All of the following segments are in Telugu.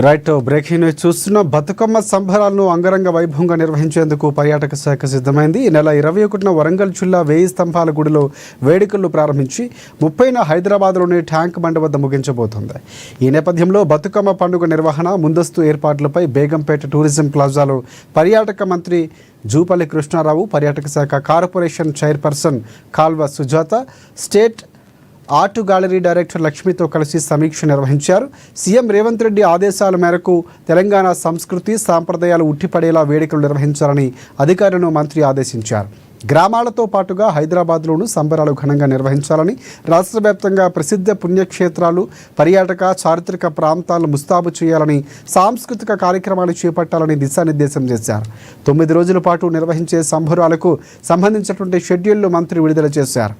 రైట్ బ్రేకింగ్ న్యూస్ చూస్తున్న బతుకమ్మ సంబరాలను అంగరంగ వైభవంగా నిర్వహించేందుకు పర్యాటక శాఖ సిద్ధమైంది. ఈ నెల 21న వరంగల్ జిల్లా 1000 స్తంభాల గుడిలో వేడుకలు ప్రారంభించి 30న హైదరాబాద్లోని ట్యాంక్ బండ్ వద్ద ముగించబోతోంది. ఈ నేపథ్యంలో బతుకమ్మ పండుగ నిర్వహణ ముందస్తు ఏర్పాట్లపై బేగంపేట టూరిజం ప్లాజాలో పర్యాటక మంత్రి జూపల్లి కృష్ణారావు, పర్యాటక శాఖ corporation chairperson Kalva Sujatha, state art gallery director లక్ష్మితో కలిసి సమీక్ష నిర్వహించారు. సీఎం రేవంత్ రెడ్డి ఆదేశాల మేరకు తెలంగాణ సంస్కృతి సాంప్రదాయాలు ఉట్టిపడేలా వేడుకలు నిర్వహించాలని అధికారులను మంత్రి ఆదేశించారు. గ్రామాలతో పాటుగా హైదరాబాద్లోనూ సంబరాలు ఘనంగా నిర్వహించాలని, రాష్ట్ర వ్యాప్తంగా ప్రసిద్ధ పుణ్యక్షేత్రాలు, పర్యాటక చారిత్రక ప్రాంతాలను ముస్తాబు చేయాలని, సాంస్కృతిక కార్యక్రమాలు చేపట్టాలని దిశానిర్దేశం చేశారు. 9 రోజుల పాటు నిర్వహించే సంబరాలకు సంబంధించినటువంటి షెడ్యూల్ను మంత్రి విడుదల చేశారు.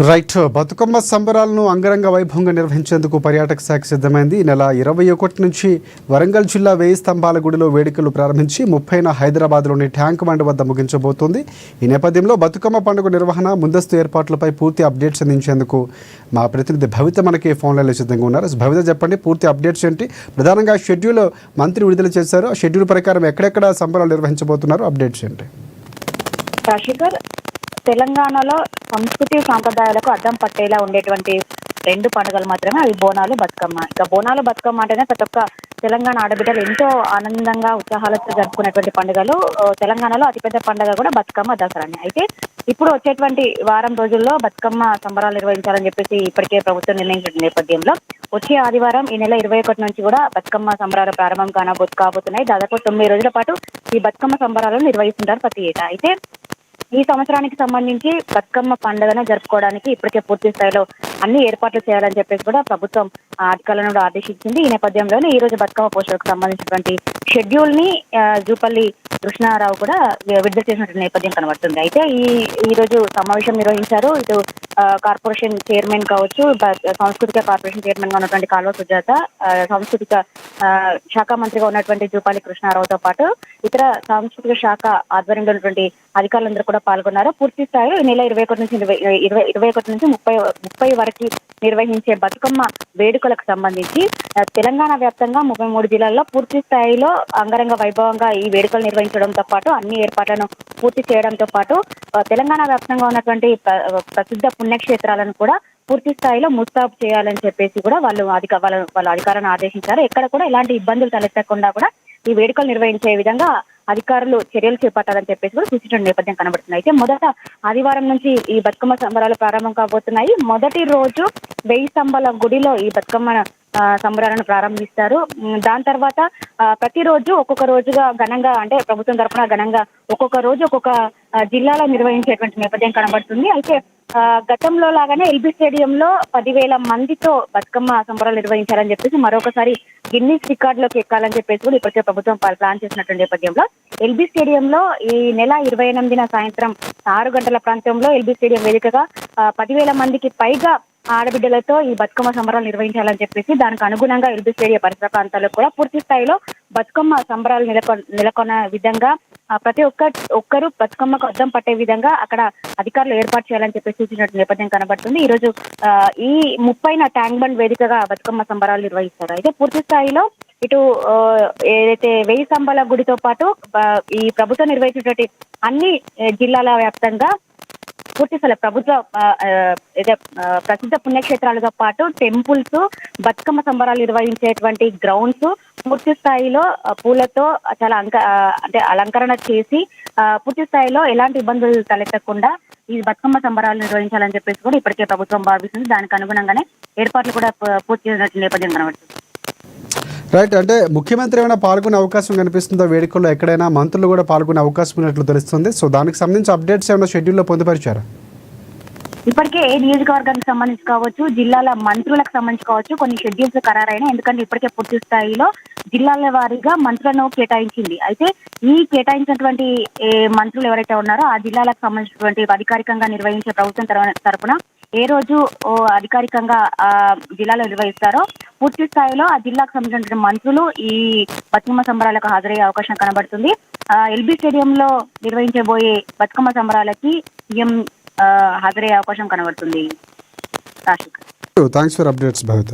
రైట్ బతుకమ్మ సంబరాలను అంగరంగ వైభవంగా నిర్వహించేందుకు పర్యాటక శాఖ సిద్ధమైంది. ఈ నెల 21 నుంచి వరంగల్ జిల్లా 1000 స్తంభాల గుడిలో వేడుకలు ప్రారంభించి 30న హైదరాబాద్లోని ట్యాంక్ బండ్ వద్ద ముగించబోతోంది. ఈ నేపథ్యంలో బతుకమ్మ పండుగ నిర్వహణ ముందస్తు ఏర్పాట్లపై పూర్తి అప్డేట్స్ అందించేందుకు మా ప్రతినిధి భవిత మనకి ఫోన్ లైన్లో సిద్ధంగా ఉన్నారు. భవిత, చెప్పండి, పూర్తి అప్డేట్స్ ఏంటి? ప్రధానంగా షెడ్యూల్ మంత్రి విడుదల చేశారు. ఆ షెడ్యూల్ ప్రకారం ఎక్కడెక్కడ సంబరాలు నిర్వహించబోతున్నారు? అప్డేట్స్ ఏంటి? తెలంగాణలో సంస్కృతి సాంప్రదాయాలకు అద్దం పట్టేలా ఉండేటువంటి 2 పండుగలు మాత్రమే, అవి బోనాలు, బతుకమ్మ. ఇక బోనాలు, బతుకమ్మ అంటేనే ప్రతి ఒక్క తెలంగాణ ఆడబిడ్డలు ఎంతో ఆనందంగా ఉత్సాహాలతో జరుపుకునేటువంటి పండుగలు. తెలంగాణలో అతిపెద్ద పండుగ కూడా బతుకమ్మ, దసరాని. అయితే ఇప్పుడు వచ్చేటువంటి వారం రోజుల్లో బతుకమ్మ సంబరాలు నిర్వహించాలని చెప్పేసి ఇప్పటికే ప్రభుత్వం నిర్ణయించిన నేపథ్యంలో వచ్చే ఆదివారం ఈ నెల 21 నుంచి కూడా బతుకమ్మ సంబరాలు ప్రారంభం కాబోతున్నాయి. దాదాపు 9 రోజుల పాటు ఈ బతుకమ్మ సంబరాలను నిర్వహిస్తుంటారు ప్రతి ఏటా. అయితే ఈ సంవత్సరానికి సంబంధించి బతుకమ్మ పండుగను జరుపుకోవడానికి ఇప్పటికే పూర్తి స్థాయిలో అన్ని ఏర్పాట్లు చేయాలని చెప్పేసి కూడా ప్రభుత్వం అధికారులను ఆదేశించింది. ఈ నేపథ్యంలోనే ఈ రోజు బతుకమ్మ పోషణకు సంబంధించినటువంటి షెడ్యూల్ ని జూపల్లి కృష్ణారావు కూడా విడుదల చేసినటువంటి నేపథ్యం కనబడుతుంది. అయితే ఈ రోజు సమావేశం నిర్వహించారు. ఇటు కార్పొరేషన్ చైర్మన్ కావచ్చు, సాంస్కృతిక కార్పొరేషన్ చైర్మన్ గా ఉన్నటువంటి కాల్వ సుజాత, సాంస్కృతిక శాఖ మంత్రిగా ఉన్నటువంటి జూపల్లి కృష్ణారావుతో పాటు ఇతర సాంస్కృతిక శాఖ ఆధ్వర్యంలో ఉన్నటువంటి అధికారులందరూ కూడా పాల్గొన్నారు. పూర్తి స్థాయిలో ఈ నెల 21 నుంచి 30 వరకు నిర్వహించే బతుకమ్మ వేడుకలకు సంబంధించి తెలంగాణ వ్యాప్తంగా 33 జిల్లాల్లో పూర్తి స్థాయిలో అంగరంగ వైభవంగా ఈ వేడుకలు నిర్వహించడంతో పాటు అన్ని ఏర్పాట్లను పూర్తి చేయడంతో పాటు తెలంగాణ వ్యాప్తంగా ఉన్నటువంటి ప్రసిద్ధ పుణ్యక్షేత్రాలను కూడా పూర్తి స్థాయిలో ముస్తాబు చేయాలని చెప్పేసి కూడా వాళ్ళ అధికారులను ఆదేశించారు. ఎక్కడ కూడా ఎలాంటి ఇబ్బందులు తలెత్తకుండా కూడా ఈ వేడుకలు నిర్వహించే విధంగా అధికారులు చర్యలు చేపట్టాలని చెప్పేసి కూడా సూచించిన నేపథ్యం కనబడుతుంది. అయితే మొదట ఆదివారం నుంచి ఈ బతుకమ్మ సంబరాలు ప్రారంభం కాబోతున్నాయి. మొదటి రోజు 1000 స్తంభాల గుడిలో ఈ బతుకమ్మ సంబరాలను ప్రారంభిస్తారు. దాని తర్వాత ప్రతిరోజు ఒక్కొక్క రోజుగా ఘనంగా, అంటే ప్రభుత్వం తరఫున ఘనంగా ఒక్కొక్క రోజు ఒక్కొక్క జిల్లాలో నిర్వహించేటువంటి నేపథ్యం కనబడుతుంది. అయితే గతంలో లాగానే ఎల్బీ స్టేడియంలో 10,000 మందితో బతుకమ్మ సంబరాలు నిర్వహించాలని చెప్పేసి మరొకసారి గిన్నిస్ రికార్డులోకి ఎక్కాలని చెప్పేసి కూడా ఇప్పటికే ప్రభుత్వం ప్లాన్ చేసినటువంటి నేపథ్యంలో ఎల్బీ స్టేడియంలో ఈ నెల 28న సాయంత్రం 6 గంటల ప్రాంతంలో ఎల్బీ స్టేడియం వేదికగా 10,000 మందికి పైగా ఆడబిడ్డలతో ఈ బతుకమ్మ సంబరాలు నిర్వహించాలని చెప్పేసి దానికి అనుగుణంగా ఎల్బీ స్టేడియం పరిసర ప్రాంతాల్లో కూడా పూర్తి స్థాయిలో బతుకమ్మ సంబరాలు నెలకొన్న విధంగా ప్రతి ఒక్కరూ బతుకమ్మకు అద్దం పట్టే విధంగా అక్కడ అధికారులు ఏర్పాటు చేయాలని చెప్పి సూచించిన నేపథ్యం కనబడుతుంది. ఈ రోజు ఈ 30న ట్యాంక్ బండ్ వేదికగా బతుకమ్మ సంబరాలు నిర్వహిస్తారు. అయితే పూర్తి స్థాయిలో ఇటు ఏదైతే 1000 స్తంభాల గుడితో పాటు ఈ ప్రభుత్వం నిర్వహించినటువంటి అన్ని జిల్లాల వ్యాప్తంగా పూర్తి స్థాయి ప్రభుత్వ ప్రసిద్ధ పుణ్యక్షేత్రాలతో పాటు టెంపుల్స్, బతుకమ్మ సంబరాలు నిర్వహించేటువంటి గ్రౌండ్స్ పూర్తి స్థాయిలో పూలతో చాలా అలంకరణ చేసి పూర్తి స్థాయిలో ఎలాంటి ఇబ్బందులు తలెత్తకుండా ఈ బతుకమ్మ సంబరాలు నిర్వహించాలని చెప్పేసి కూడా ఇప్పటికే ప్రభుత్వం భావిస్తుంది. దానికి అనుగుణంగానే ఏర్పాట్లు కూడా పూర్తి చేసినట్టు నేపథ్యం కనబడుతుంది. రైట్, అంటే ముఖ్యమంత్రి ఏమైనా పాల్గొనే అవకాశం కనిపిస్తుందో వేడుకల్లో, ఎక్కడైనా మంత్రులు కూడా పాల్గొనే అవకాశం ఉన్నట్లు తెలుస్తుంది. సో దానికి సంబంధించి అప్డేట్స్ ఏమైనా షెడ్యూల్లో పొందుపరిచారా? ఇప్పటికే ఏ నియోజకవర్గానికి సంబంధించి కావచ్చు, జిల్లాల మంత్రులకు సంబంధించి కావచ్చు కొన్ని షెడ్యూల్స్ ఖరారైనాయి. ఎందుకంటే ఇప్పటికే పూర్తి స్థాయిలో జిల్లాల వారీగా మంత్రులను కేటాయించింది. అయితే ఈ కేటాయించినటువంటి మంత్రులు ఎవరైతే ఉన్నారో ఆ జిల్లాలకు సంబంధించినటువంటి అధికారికంగా నిర్వహించే ప్రభుత్వం తరపున ఏ రోజు అధికారికంగా ఆ జిల్లాలో నిర్వహిస్తారో పూర్తి స్థాయిలో ఆ జిల్లాకు సంబంధించిన మంత్రులు ఈ బతుకమ్మ సంబరాలకు హాజరయ్యే అవకాశం కనబడుతుంది. ఎల్బీ స్టేడియంలో నిర్వహించబోయే బతుకమ్మ సంబరాలకి సీఎం హాజరయ్యే అవకాశం కనబడుతుంది. Thanks for updates Bhavitha.